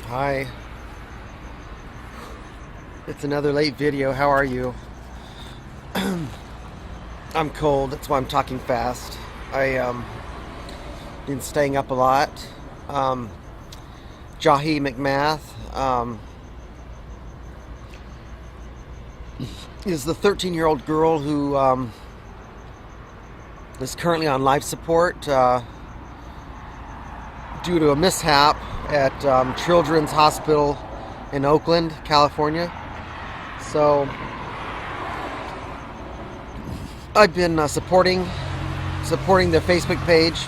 Hi, it's another late video. How are you? I'm cold, that's why I'm talking fast. I been staying up a lot. Um, Jahi McMath is the 13-year-old girl who is currently on life support due to a mishap at Children's Hospital in Oakland, California. So I've been supporting their Facebook page.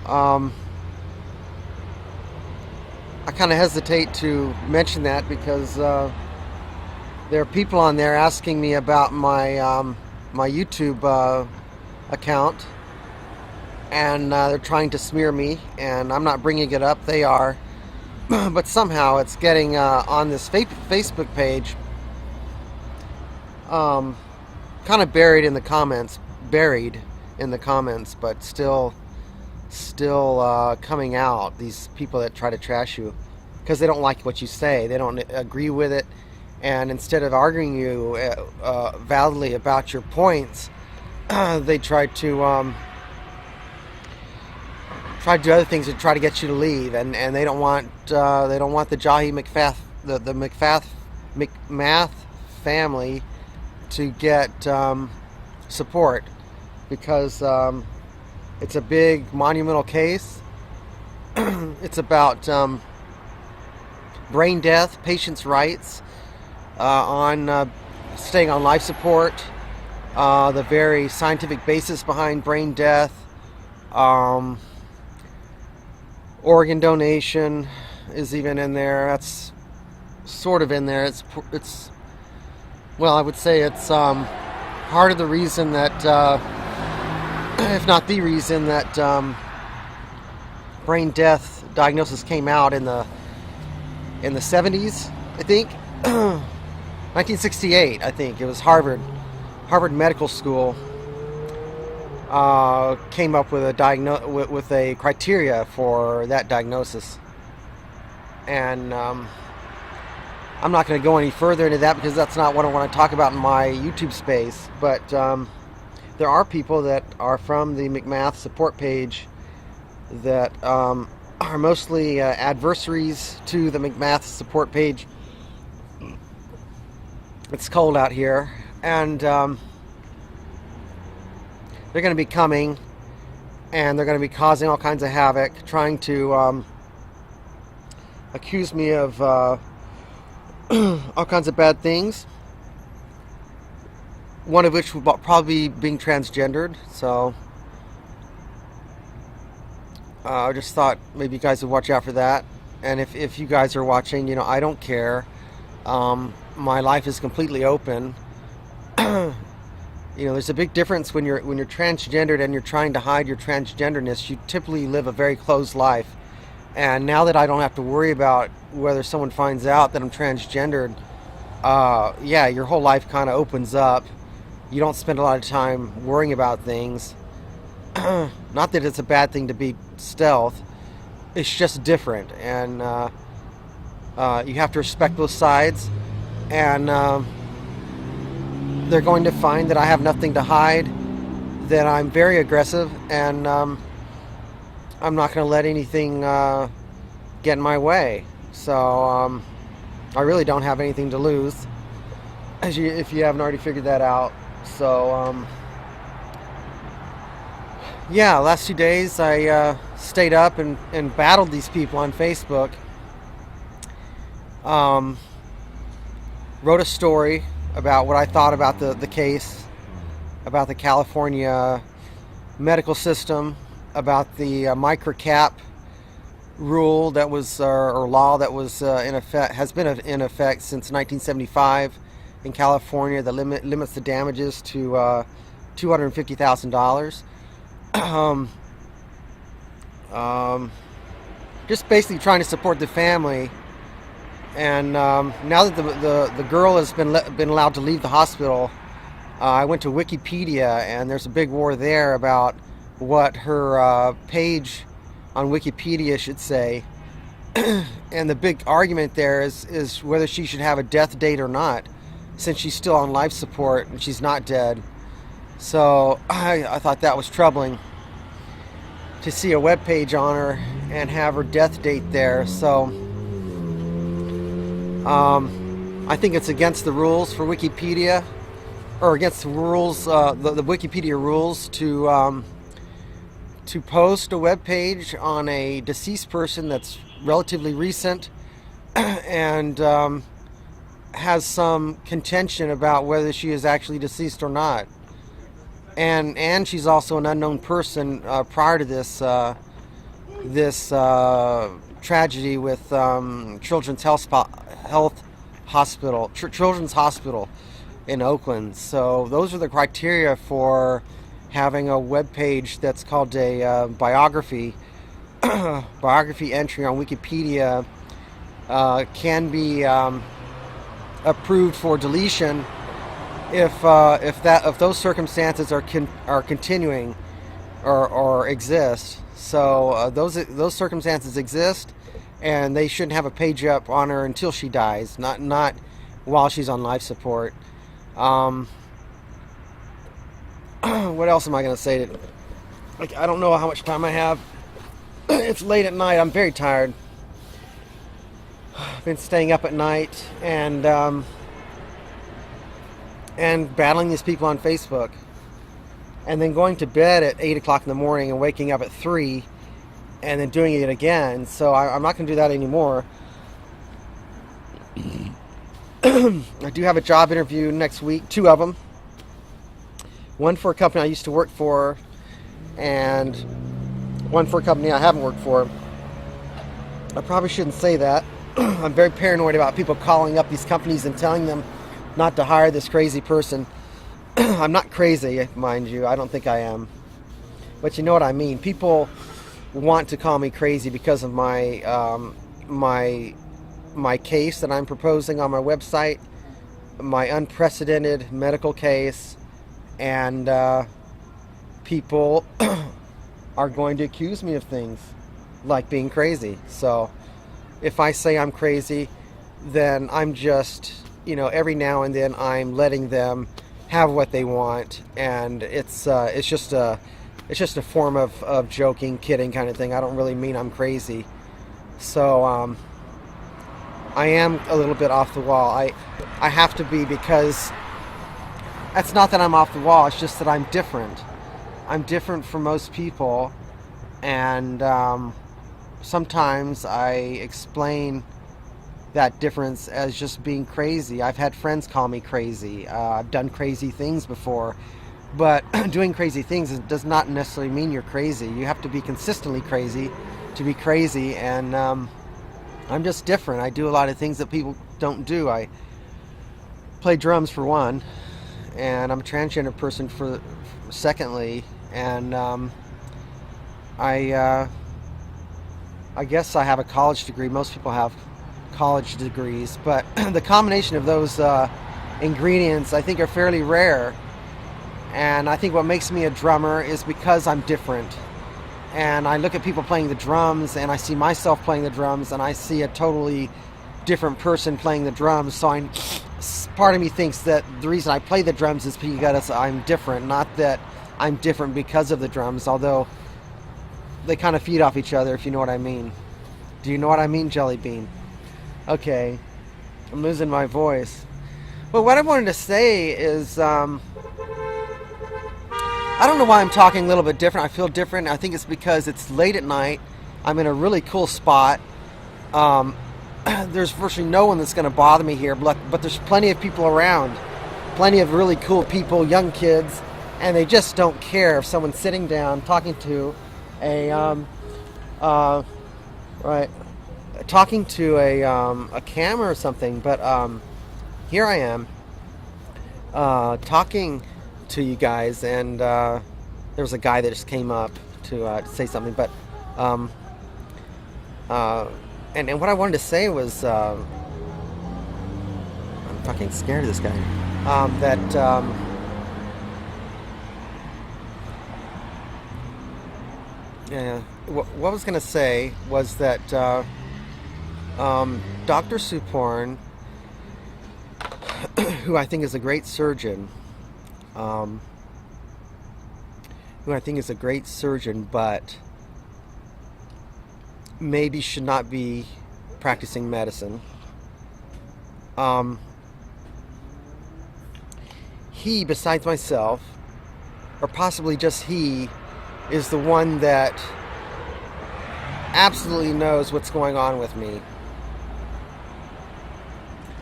I kind of hesitate to mention that because there are people on there asking me about my YouTube account, and they're trying to smear me, and I'm not bringing it up. They are, but somehow it's getting on this Facebook page, kind of buried in the comments, but still coming out. These people that try to trash you because they don't like what you say, they don't agree with it, and instead of arguing you validly about your points, they try to do other things to try to get you to leave, and they don't want the Jahi McMath McMath family to get support because it's a big monumental case. It's about brain death, patients' rights on staying on life support, the very scientific basis behind brain death. Organ donation is even in there. That's sort of in there. It's well, I would say it's part of the reason that, if not the reason that brain death diagnosis came out in the 70s. I think 1968. I think it was Harvard Medical School. Came up with a criteria for that diagnosis, and I'm not going to go any further into that because that's not what I want to talk about in my YouTube space. But there are people that are from the McMath support page that are mostly adversaries to the McMath support page. It's cold out here, and they're going to be coming, and they're going to be causing all kinds of havoc, trying to accuse me of all kinds of bad things. One of which will probably be being transgendered. So I just thought maybe you guys would watch out for that. And if you guys are watching, I don't care. My life is completely open. There's a big difference when you're transgendered and you're trying to hide your transgenderness. You typically live a very closed life. And now that I don't have to worry about whether someone finds out that I'm transgendered, your whole life kind of opens up. You don't spend a lot of time worrying about things. Not that it's a bad thing to be stealth. It's just different. And you have to respect both sides. And they're going to find that I have nothing to hide, that I'm very aggressive, and I'm not going to let anything get in my way. So I really don't have anything to lose, if you haven't already figured that out. So last 2 days I stayed up and battled these people on Facebook. Wrote a story about what I thought about the case, about the California medical system, about the microcap rule that was or law that was in effect, has been in effect since 1975 in California, that limits the damages to $250,000. Just basically trying to support the family. And now that the girl has been allowed to leave the hospital, I went to Wikipedia, and there's a big war there about what her page on Wikipedia, I should say. And the big argument there is whether she should have a death date or not, since she's still on life support and she's not dead. So I thought that was troubling to see a webpage on her and have her death date there. So I think it's against the rules for Wikipedia, or against the rules, the Wikipedia rules to post a webpage on a deceased person that's relatively recent and has some contention about whether she is actually deceased or not. And she's also an unknown person prior to this tragedy with Children's Hospital in Oakland. So those are the criteria for having a web page that's called a biography entry on Wikipedia. Can be approved for deletion if those circumstances are continuing or exist. So those circumstances exist, and they shouldn't have a page up on her until she dies, not while she's on life support. What else am I going to say? I don't know how much time I have. It's late at night. I'm very tired. I've been staying up at night and battling these people on Facebook, and then going to bed at 8 o'clock in the morning and waking up at 3 and then doing it again. So I'm not going to do that anymore. I do have a job interview next week, 2 of them. One for a company I used to work for, and one for a company I haven't worked for. I probably shouldn't say that. I'm very paranoid about people calling up these companies and telling them not to hire this crazy person. I'm not crazy, mind you. I don't think I am. But you know what I mean. People want to call me crazy because of my case that I'm proposing on my website, my unprecedented medical case, and people are going to accuse me of things like being crazy. So if I say I'm crazy, then I'm just, every now and then I'm letting them have what they want, and it's just a form of joking, kidding kind of thing. I don't really mean I'm crazy. So I am a little bit off the wall. I have to be, because it's not that I'm off the wall, it's just that I'm different. I'm different from most people, and sometimes I explain that difference as just being crazy. I've had friends call me crazy. I've done crazy things before, but doing crazy things does not necessarily mean you're crazy. You have to be consistently crazy to be crazy, and I'm just different. I do a lot of things that people don't do. I play drums, for one, and I'm a transgender person for secondly, and I guess I have a college degree. Most people have college degrees, but the combination of those ingredients I think are fairly rare, and I think what makes me a drummer is because I'm different. And I look at people playing the drums, and I see myself playing the drums, and I see a totally different person playing the drums. So part of me thinks that the reason I play the drums is because I'm different, not that I'm different because of the drums, although they kind of feed off each other, if you know what I mean. Do you know what I mean, Jelly Bean? Okay, I'm losing my voice. Well, what I wanted to say is, I don't know why I'm talking a little bit different. I feel different. I think it's because it's late at night. I'm in a really cool spot. There's virtually no one that's going to bother me here, but there's plenty of people around. Plenty of really cool people, young kids, and they just don't care if someone's sitting down talking to a camera or something. But here I am talking to you guys, and there was a guy that just came up to say something. But and what I wanted to say was, I'm fucking scared of this guy. Yeah. What I was going to say was that Dr. Suporn, who I think is a great surgeon, um, but maybe should not be practicing medicine. Um, he, besides myself, or possibly just he, is the one that absolutely knows what's going on with me,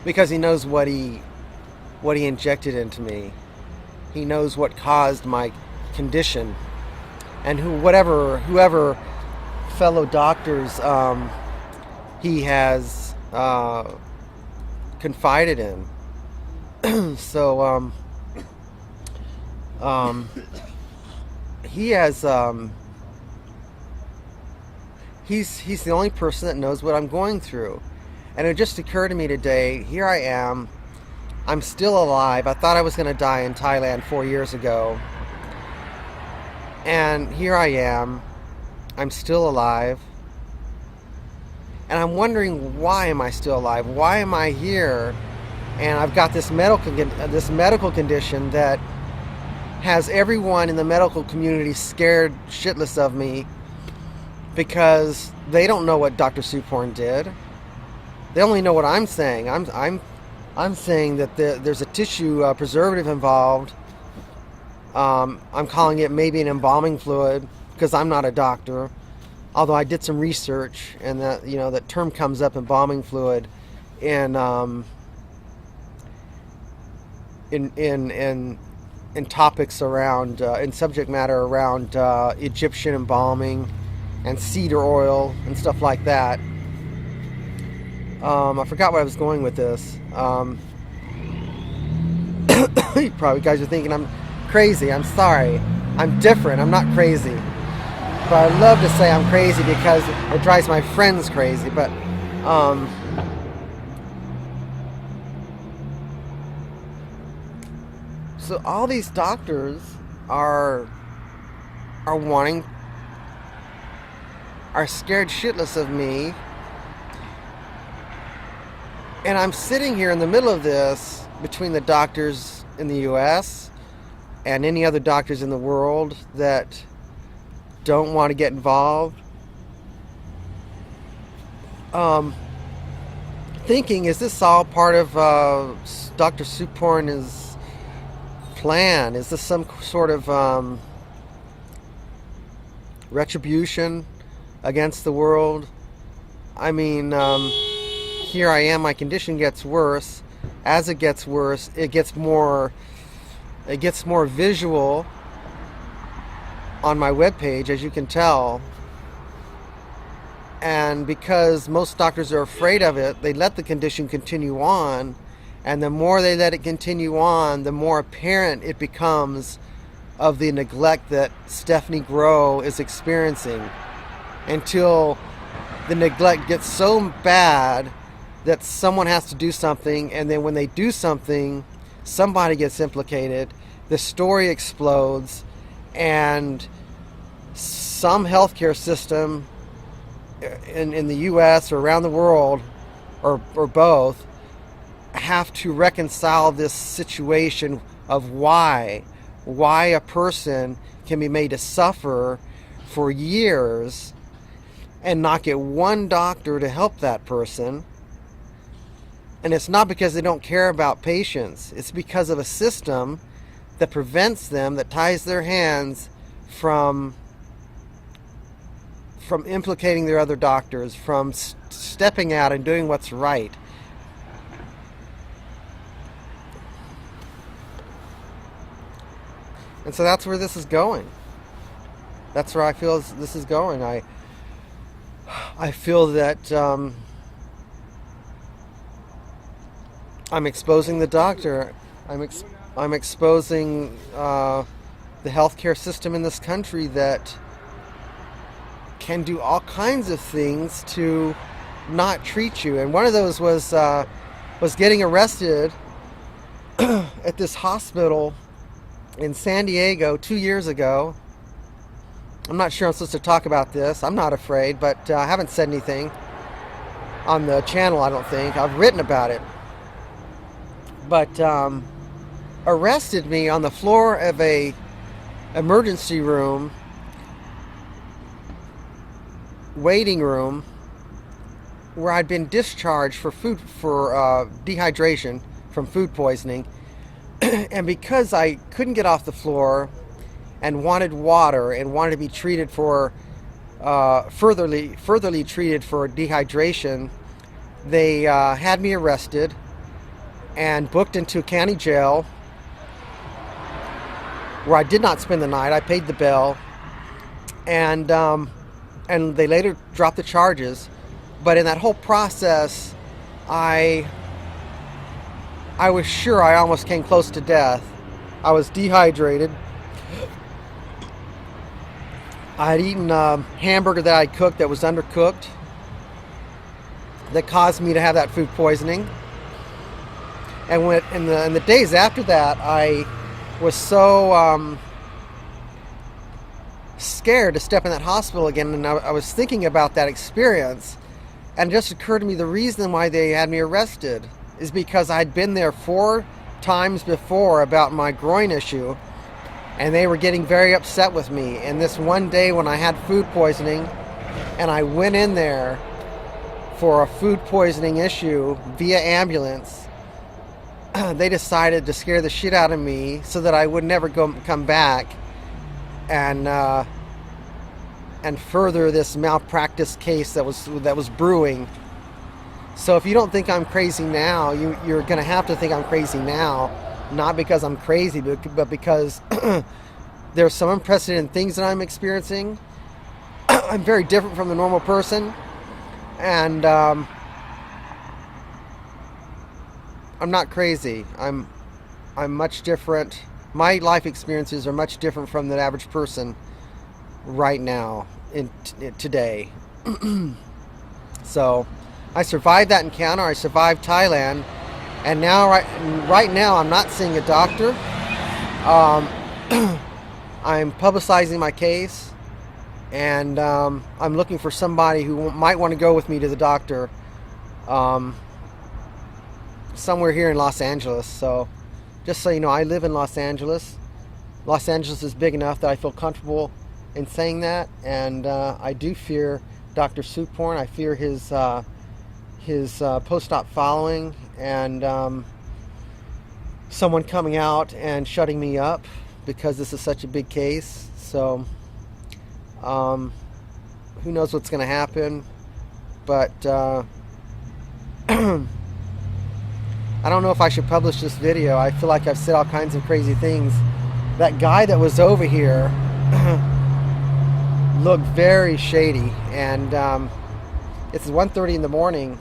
because he knows what he injected into me. He knows what caused my condition, and whoever fellow doctors he has confided in. So he has he's the only person that knows what I'm going through. And it just occurred to me today, here I am, I'm still alive. I thought I was going to die in Thailand 4 years ago. And here I am, I'm still alive. And I'm wondering, why am I still alive? Why am I here? And I've got this medical condition that has everyone in the medical community scared shitless of me, because they don't know what Dr. Suporn did. They only know what I'm saying. I'm saying that there's a tissue preservative involved. I'm calling it maybe an embalming fluid, because I'm not a doctor. Although I did some research, and that term comes up, embalming fluid, in topics around, in subject matter around Egyptian embalming and cedar oil and stuff like that. I forgot where I was going with this. You probably guys are thinking I'm crazy. I'm sorry. I'm different. I'm not crazy. But I love to say I'm crazy because it drives my friends crazy. But so all these doctors are scared shitless of me. And I'm sitting here in the middle of this, between the doctors in the US and any other doctors in the world that don't want to get involved. Thinking, is this all part of Dr. Suporn's plan? Is this some sort of retribution against the world? I mean, here I am, my condition gets worse. As it gets worse, it gets more visual on my webpage, as you can tell. And because most doctors are afraid of it, they let the condition continue on. And the more they let it continue on, the more apparent it becomes of the neglect that Stephanie Grow is experiencing, until the neglect gets so bad that someone has to do something, and then when they do something, somebody gets implicated, the story explodes, and some healthcare system in the US or around the world, or both, have to reconcile this situation of why a person can be made to suffer for years and not get one doctor to help that person. And it's not because they don't care about patients. It's because of a system that prevents them, that ties their hands from implicating their other doctors, from stepping out and doing what's right. And so that's where this is going. That's where I feel this is going. I feel that I'm exposing the doctor. I'm exposing the healthcare system in this country that can do all kinds of things to not treat you. And one of those was getting arrested at this hospital in San Diego 2 years ago. I'm not sure I'm supposed to talk about this. I'm not afraid, but I haven't said anything on the channel, I don't think. I've written about it. But arrested me on the floor of a emergency room, waiting room, where I'd been discharged for dehydration from food poisoning. And because I couldn't get off the floor and wanted water and wanted to be treated for furtherly treated for dehydration, they had me arrested and booked into county jail, where I did not spend the night. I paid the bill, and they later dropped the charges. But in that whole process, I was sure I almost came close to death. I was dehydrated. I had eaten a hamburger that I cooked that was undercooked, that caused me to have that food poisoning. And in the days after that, I was so scared to step in that hospital again, and I was thinking about that experience, and it just occurred to me the reason why they had me arrested is because I'd been there 4 times before about my groin issue, and they were getting very upset with me. And this one day when I had food poisoning, and I went in there for a food poisoning issue via ambulance, they decided to scare the shit out of me so that I would never come back and further this malpractice case that was brewing. So if you don't think I'm crazy now, you're going to have to think I'm crazy now, not because I'm crazy, but because there's some unprecedented things that I'm experiencing. I'm very different from the normal person, and I'm not crazy. I'm much different. My life experiences are much different from the average person right now today. So I survived that encounter. I survived Thailand, and now right now I'm not seeing a doctor. I'm publicizing my case, and I'm looking for somebody who might want to go with me to the doctor. Somewhere here in Los Angeles. So just so you know, I live in Los Angeles. Los Angeles is big enough that I feel comfortable in saying that, and I do fear Dr. Soup Porn. I fear his post-op following, and someone coming out and shutting me up because this is such a big case. So who knows what's going to happen, but I don't know if I should publish this video. I feel like I've said all kinds of crazy things. That guy that was over here looked very shady, and it's 1:30 in the morning.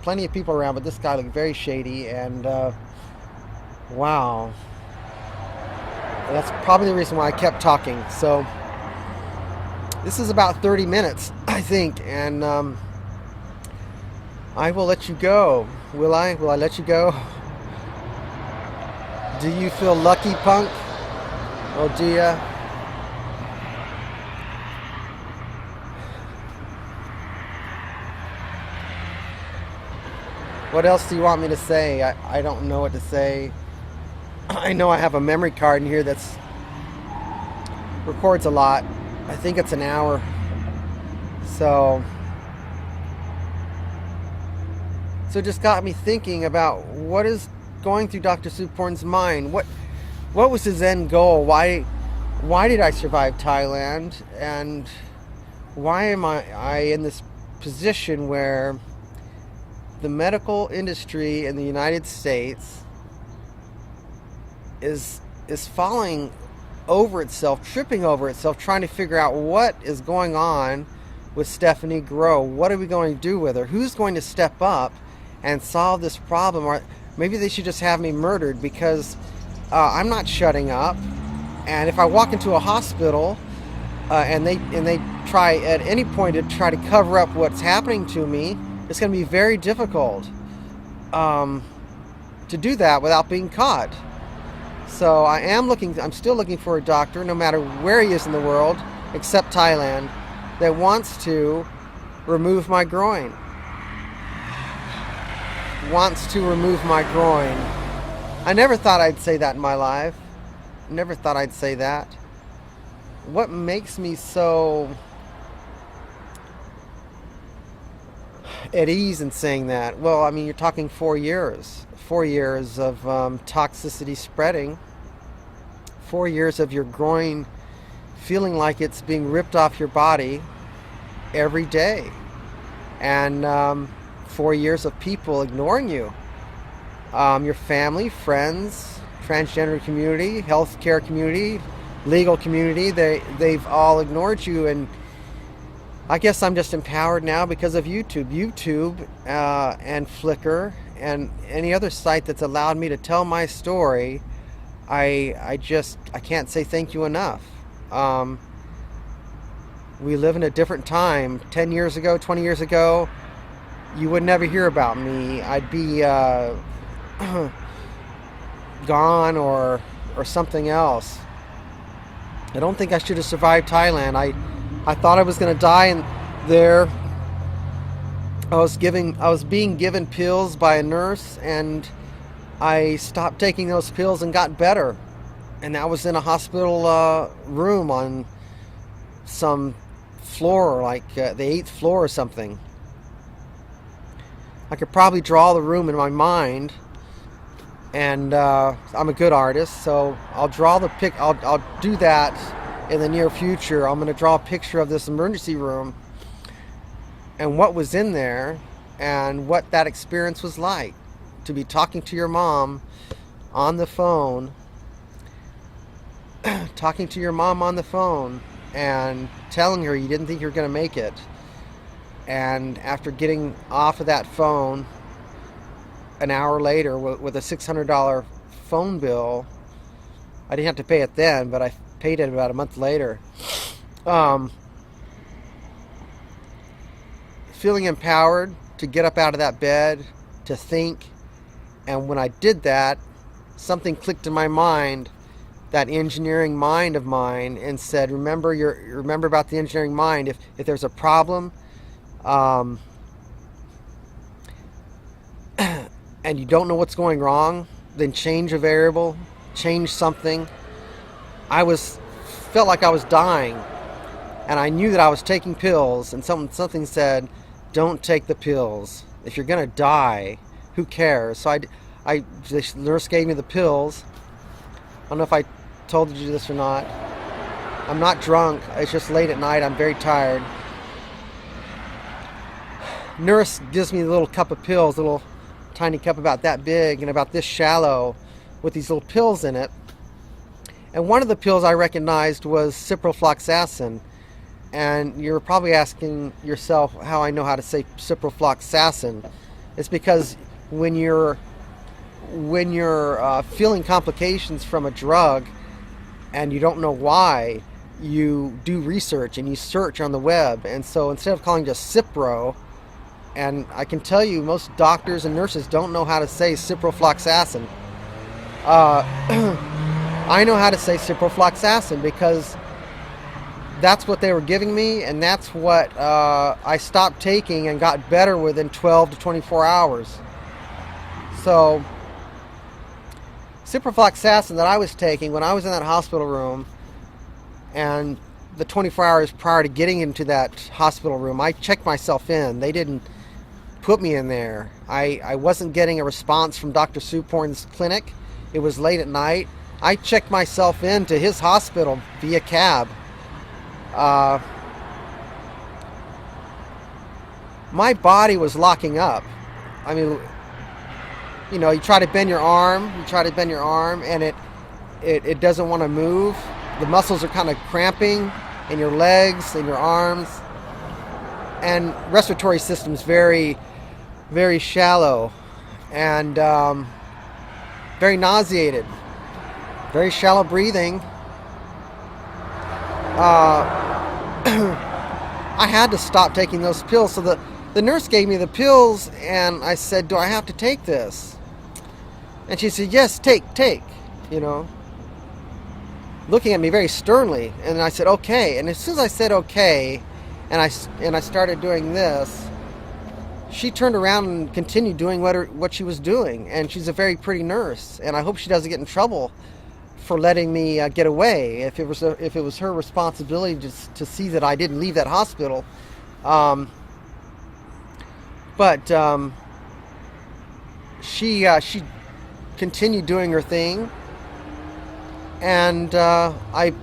Plenty of people around, but this guy looked very shady, and wow. That's probably the reason why I kept talking. So this is about 30 minutes, I think, and I will let you go. Will I? Will I let you go? Do you feel lucky, punk? Oh, do ya? What else do you want me to say? I don't know what to say. I know I have a memory card in here that's records a lot. I think it's an hour. So it just got me thinking about what is going through Dr. Soup Porn's mind. What was his end goal? Why did I survive Thailand? And why am I in this position where the medical industry in the United States is falling over itself, tripping over itself, trying to figure out what is going on with Stephanie Grow? What are we going to do with her? Who's going to step up and solve this problem? Or maybe they should just have me murdered, because I'm not shutting up. And if I walk into a hospital and they try at any point to try to cover up what's happening to me, it's going to be very difficult to do that without being caught. So I'm still looking for a doctor, no matter where he is in the world. except Thailand, that wants to remove my groin. Wants to remove my groin. I never thought I'd say that in my life. Never thought I'd say that. What makes me so at ease in saying that? Well, I mean, you're talking 4 years. 4 years of toxicity spreading. 4 years of your groin feeling like it's being ripped off your body every day. And 4 years of people ignoring you. Your family, friends, transgender community, healthcare community, legal community, they've all ignored you. And I guess I'm just empowered now because of YouTube and Flickr and any other site that's allowed me to tell my story. I can't say thank you enough. We live in a different time. 10 years ago, 20 years ago, you would never hear about me. I'd be gone or something else. I don't think I should have survived Thailand. I thought I was going to die in there. I was being given pills by a nurse, and I stopped taking those pills and got better. And that was in a hospital room on some floor, like the 8th floor or something. I could probably draw the room in my mind, and I'm a good artist, so I'll draw the pic. I'll do that in the near future. I'm going to draw a picture of this emergency room and what was in there and what that experience was like, to be talking to your mom on the phone, talking to your mom on the phone and telling her you didn't think you were going to make it. And after getting off of that phone an hour later with a $600 phone bill, I didn't have to pay it then, but I paid it about a month later. Feeling empowered to get up out of that bed, to think. And when I did that, something clicked in my mind, that engineering mind of mine, and said, remember about the engineering mind. If there's a problem, and you don't know what's going wrong, then change a variable, change something. Felt like I was dying, and I knew that I was taking pills, and something said, don't take the pills. If you're gonna die, who cares? So the nurse gave me the pills. I don't know if I told you this or not. I'm not drunk. It's just late at night. I'm very tired. Nurse gives me a little cup of pills, a little tiny cup about that big and about this shallow, with these little pills in it. And one of the pills I recognized was ciprofloxacin. And you're probably asking yourself how I know how to say ciprofloxacin. It's because when you're feeling complications from a drug and you don't know why, you do research and you search on the web. And so instead of calling just Cipro, and I can tell you most doctors and nurses don't know how to say ciprofloxacin. I know how to say ciprofloxacin because that's what they were giving me, and that's what I stopped taking and got better within 12 to 24 hours. So ciprofloxacin that I was taking when I was in that hospital room, and the 24 hours prior to getting into that hospital room, I checked myself in. They didn't put me in there. I wasn't getting a response from Dr. Suporn's clinic. It was late at night. I checked myself into his hospital via cab. My body was locking up. I mean, you know, you try to bend your arm, and it doesn't want to move. The muscles are kind of cramping in your legs and your arms. And respiratory system's very, very shallow and very nauseated. Very shallow breathing. I had to stop taking those pills. So the nurse gave me the pills, and I said, do I have to take this? And she said, yes, take, you know. looking at me very sternly. And I said, okay. And as soon as I said okay, and I started doing this, she turned around and continued doing what she was doing. And she's a very pretty nurse, and I hope she doesn't get in trouble for letting me get away. If it was her responsibility to see that I didn't leave that hospital, but she continued doing her thing, and I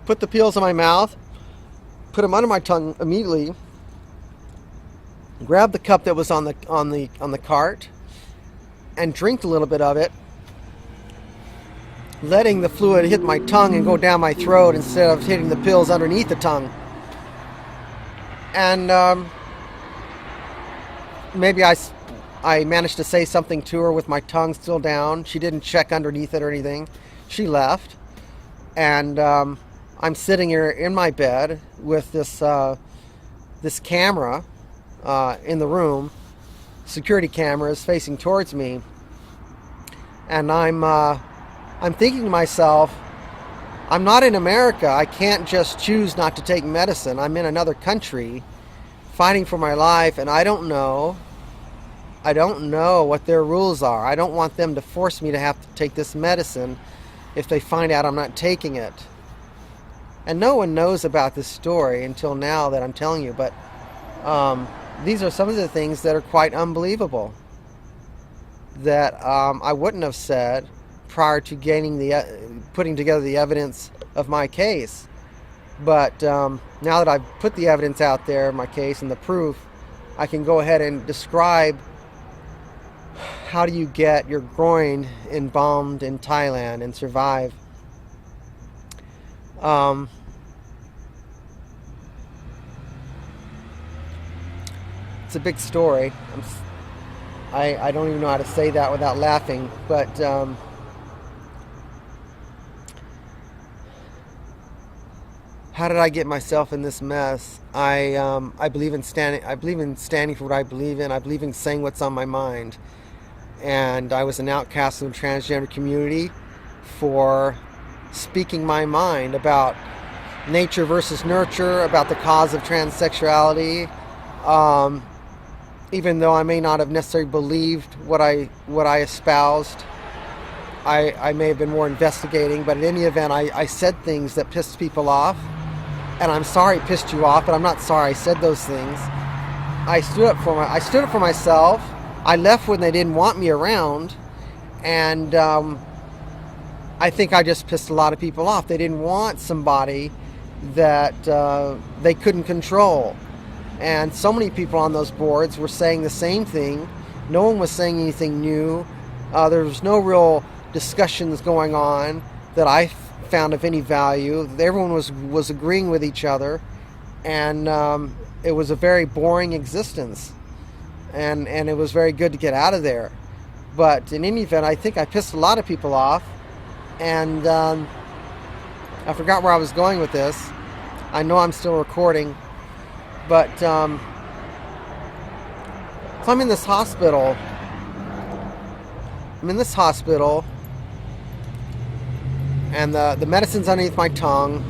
put the pills in my mouth, put them under my tongue immediately, grabbed the cup that was on the cart, and drank a little bit of it, letting the fluid hit my tongue and go down my throat instead of hitting the pills underneath the tongue. And maybe I managed to say something to her with my tongue still down. She didn't check underneath it or anything. She left, and I'm sitting here in my bed with this camera in the room, security cameras facing towards me, and I'm thinking to myself, I'm not in America. I can't just choose not to take medicine. I'm in another country fighting for my life, and I don't know what their rules are. I don't want them to force me to have to take this medicine if they find out I'm not taking it. And no one knows about this story until now that I'm telling you, but these are some of the things that are quite unbelievable that I wouldn't have said prior to putting together the evidence of my case. But now that I've put the evidence out there, my case and the proof, I can go ahead and describe how do you get your groin embalmed in Thailand and survive. It's a big story. I don't even know how to say that without laughing, but how did I get myself in this mess? I believe in standing for what I believe in. I believe in saying what's on my mind. And I was an outcast in the transgender community for speaking my mind about nature versus nurture, about the cause of transsexuality. Even though I may not have necessarily believed what I espoused, I may have been more investigating. But in any event, I said things that pissed people off. And I'm sorry it pissed you off, but I'm not sorry I said those things. I stood up for myself. I left when they didn't want me around, and I think I just pissed a lot of people off. They didn't want somebody that they couldn't control. And so many people on those boards were saying the same thing. No one was saying anything new. There was no real discussions going on that I found of any value. Everyone was agreeing with each other, and it was a very boring existence, and it was very good to get out of there. But in any event, I think I pissed a lot of people off, and I forgot where I was going with this. I know I'm still recording, but so I'm in this hospital. And the medicine's underneath my tongue,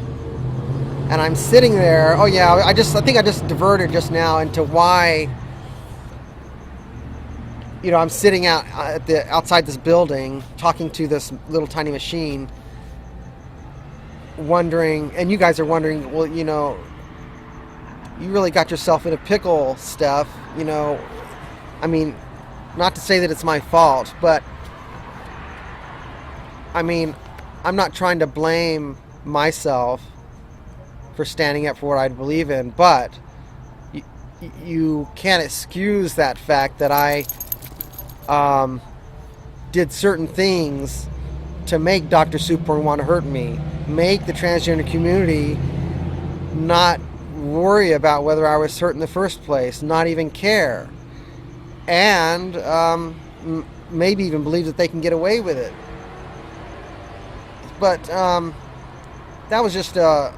and I'm sitting there. Oh yeah, I think I just diverted just now into why, I'm sitting outside this building talking to this little tiny machine, wondering, and you guys are wondering, well, you really got yourself in a pickle, Steph. I mean, not to say that it's my fault, but I mean, I'm not trying to blame myself for standing up for what I believe in, but you can't excuse that fact that I did certain things to make Dr. Super want to hurt me, make the transgender community not worry about whether I was hurt in the first place, not even care, and maybe even believe that they can get away with it. But that was just a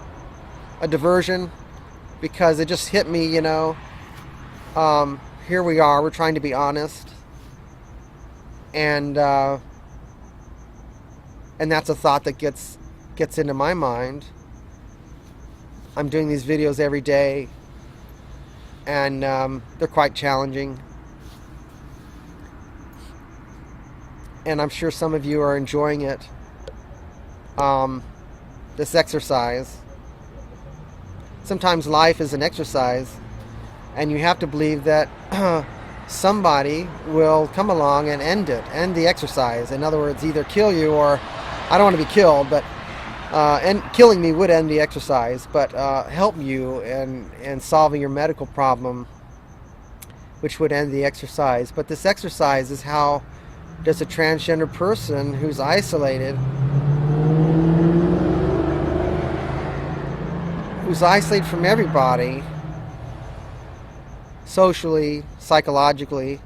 diversion, because it just hit me, here we are, we're trying to be honest, and and that's a thought that gets into my mind. I'm doing these videos every day, and they're quite challenging. And I'm sure some of you are enjoying it. This exercise. Sometimes life is an exercise, and you have to believe that somebody will come along and end the exercise. In other words, either kill you, or I don't want to be killed, but and killing me would end the exercise, but help you in solving your medical problem, which would end the exercise. But this exercise is how does a transgender person who's isolated from everybody, socially, psychologically,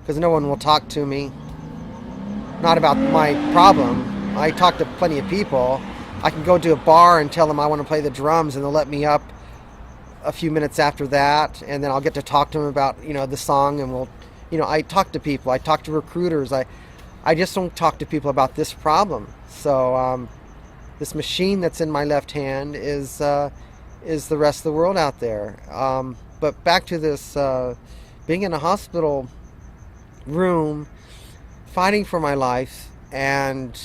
because no one will talk to me, not about my problem. I talk to plenty of people. I can go to a bar and tell them I want to play the drums, and they'll let me up a few minutes after that, and then I'll get to talk to them about, the song, and we'll, I talk to people. I talk to recruiters. I just don't talk to people about this problem. So this machine that's in my left hand is the rest of the world out there. But back to this, being in a hospital room, fighting for my life, and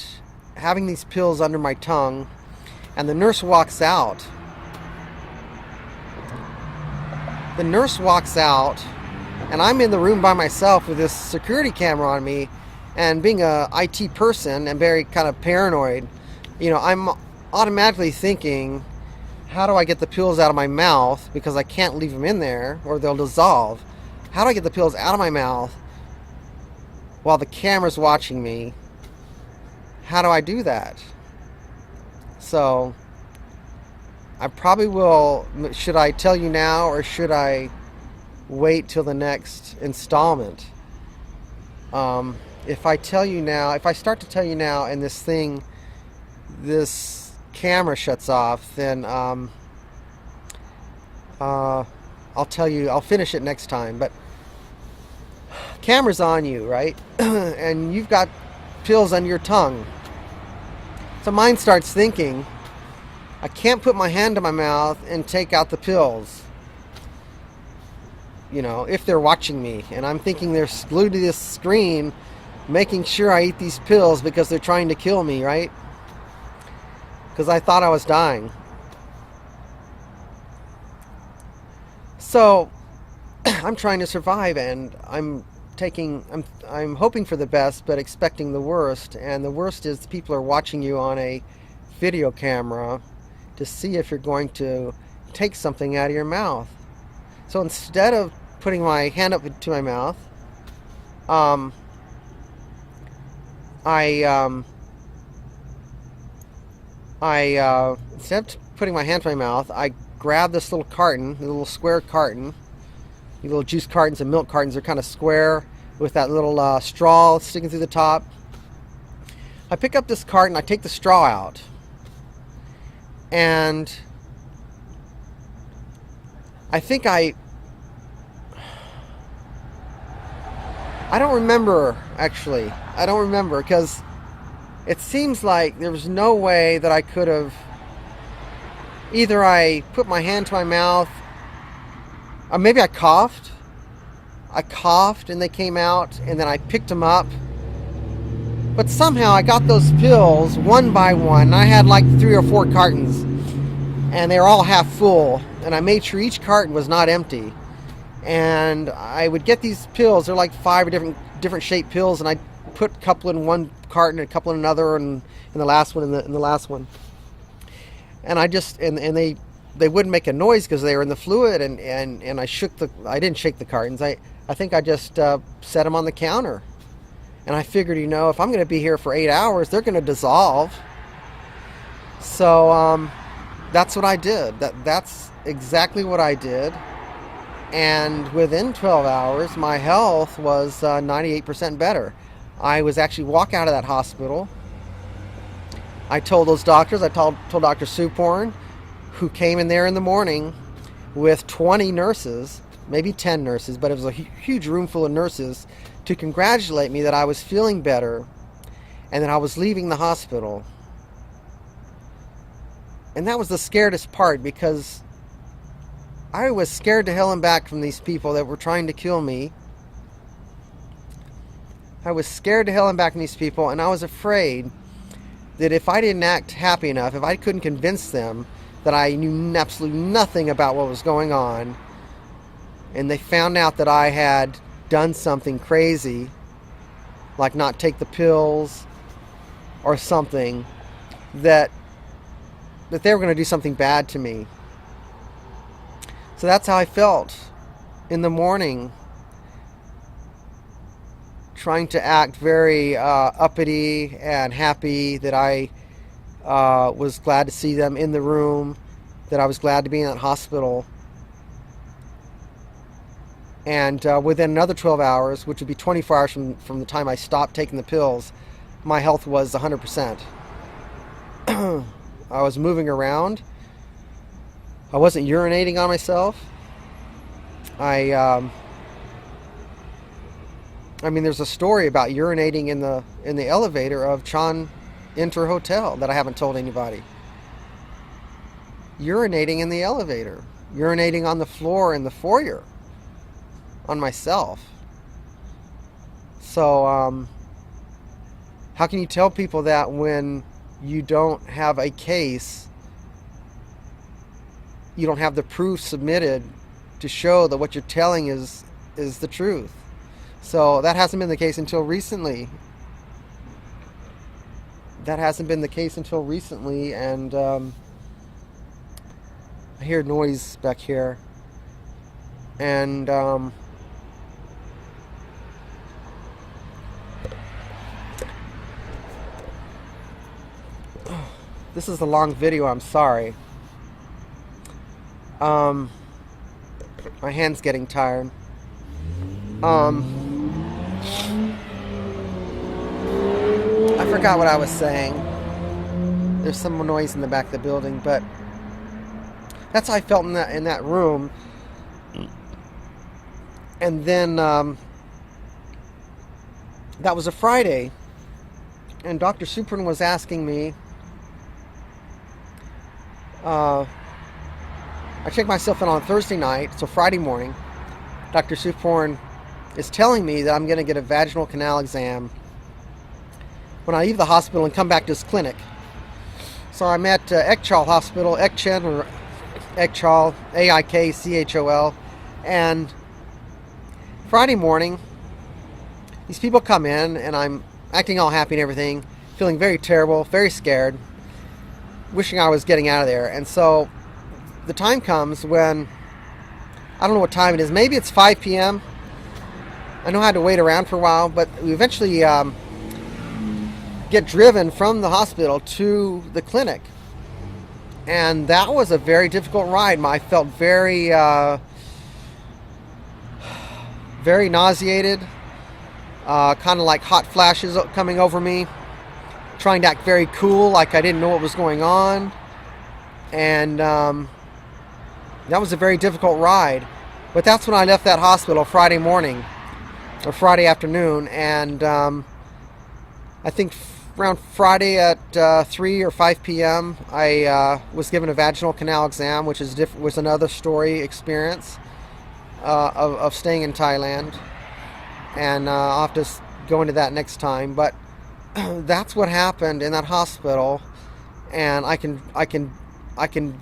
having these pills under my tongue, and the nurse walks out. The nurse walks out, and I'm in the room by myself with this security camera on me, and being a IT person and very kind of paranoid, I'm automatically thinking, how do I get the pills out of my mouth, because I can't leave them in there or they'll dissolve. How do I get the pills out of my mouth while the camera's watching me? How do I do that? So I probably will. Should I tell you now, or should I wait till the next installment? If I tell you now, if I start to tell you now, and this camera shuts off, then I'll tell you. I'll finish it next time. But camera's on you, right? And you've got pills under your tongue. So mine starts thinking, I can't put my hand to my mouth and take out the pills, if they're watching me. And I'm thinking they're glued to this screen, making sure I eat these pills because they're trying to kill me, right? Because I thought I was dying. So I'm trying to survive, and I'm hoping for the best, but expecting the worst. And the worst is people are watching you on a video camera to see if you're going to take something out of your mouth. So instead of putting my hand up to my mouth, instead of putting my hand to my mouth, I grab this little carton, the little square carton. The little juice cartons and milk cartons are kind of square with that little straw sticking through the top. I pick up this carton, I take the straw out, and I think I don't remember, actually. I don't remember, because it seems like there was no way that I could have. Either I put my hand to my mouth, or maybe I coughed. I coughed and they came out, and then I picked them up. But somehow I got those pills one by one. I had like 3 or 4 cartons, and they were all half full. And I made sure each carton was not empty. And I would get these pills. They're like 5 different shaped pills, and I put a couple in one carton, and a couple in another, and the last one in the last one. And I just and they wouldn't make a noise because they were in the fluid, and I didn't shake the cartons. I think I just set them on the counter. And I figured, if I'm going to be here for 8 hours, they're going to dissolve. So that's what I did. That's exactly what I did. And within 12 hours, my health was 98% better. I was actually walk out of that hospital. I told those doctors, I told Dr. Suporn, who came in there in the morning with 20 nurses, maybe 10 nurses, but it was a huge room full of nurses, to congratulate me that I was feeling better. and that I was leaving the hospital. And that was the scariest part, because I was scared to hell and back from these people that were trying to kill me. I was scared to hell and back from these people, and I was afraid that if I didn't act happy enough, if I couldn't convince them that I knew absolutely nothing about what was going on, and they found out that I had done something crazy, like not take the pills or something, that they were going to do something bad to me. So that's how I felt in the morning, trying to act very uppity and happy that I was glad to see them in the room, that I was glad to be in that hospital. And within another 12 hours, which would be 24 hours from the time I stopped taking the pills, my health was 100%. I was moving around. I wasn't urinating on myself. I mean, there's a story about urinating in the elevator of Chan Inter Hotel that I haven't told anybody. Urinating in the elevator, urinating on the floor in the foyer, on myself. So, how can you tell people that when you don't have a case, you don't have the proof submitted to show that what you're telling is the truth? So that hasn't been the case until recently. And I hear noise back here. And this is a long video, I'm sorry. My hand's getting tired. I forgot what I was saying. There's some noise in the back of the building, but that's how I felt in that room. And then that was a Friday, and Dr. Supran was asking me. I checked myself in on Thursday night, so Friday morning, Dr. Supran is telling me that I'm going to get a vaginal canal exam when I leave the hospital and come back to his clinic. So I'm at Ekchal Hospital, Ekchen, or Ekchal, Aikchol, and Friday morning, these people come in, and I'm acting all happy and everything, feeling very terrible, very scared, wishing I was getting out of there. And so the time comes when, I don't know what time it is, maybe it's 5 p.m. I know I had to wait around for a while, but we eventually get driven from the hospital to the clinic. And that was a very difficult ride. I felt very nauseated, kind of like hot flashes coming over me, trying to act very cool, like I didn't know what was going on. And that was a very difficult ride. But that's when I left that hospital Friday morning, or Friday afternoon, and I think around Friday at 3 or 5 p.m. I was given a vaginal canal exam, which was another story experience of staying in Thailand, and I'll have to go into that next time. But that's what happened in that hospital, and I can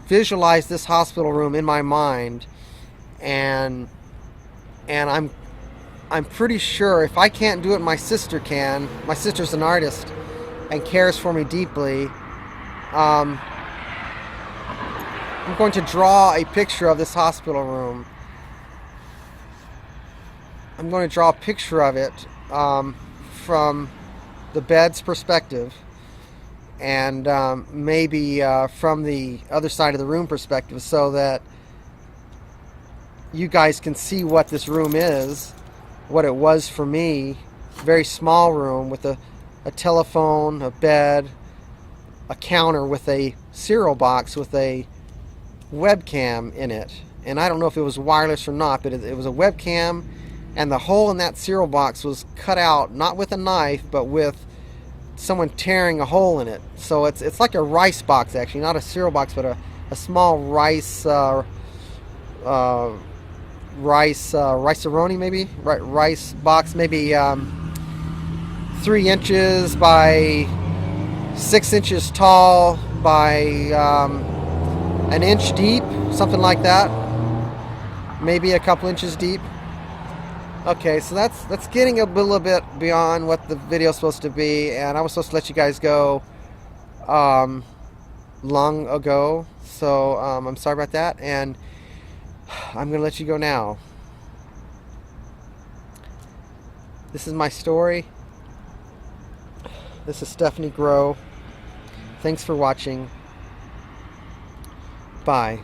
visualize this hospital room in my mind, and I'm pretty sure if I can't do it, my sister can. My sister's an artist and cares for me deeply. I'm going to draw a picture of this hospital room. I'm going to draw a picture of it from the bed's perspective, and maybe from the other side of the room perspective, so that you guys can see what this room is, what it was for me. Very small room with a telephone, a bed, a counter with a cereal box with a webcam in it. And I don't know if it was wireless or not, but it was a webcam, and the hole in that cereal box was cut out, not with a knife, but with someone tearing a hole in it. So it's like a rice box, actually, not a cereal box, but a small rice rice-a-roni, maybe rice box, maybe 3 inches by 6 inches tall by an inch deep, something like that, maybe a couple inches deep. Okay, so that's getting a little bit beyond what the video is supposed to be, and I was supposed to let you guys go long ago, so I'm sorry about that, and I'm gonna let you go now. This is my story. This is Stephanie Grow. Thanks for watching. Bye.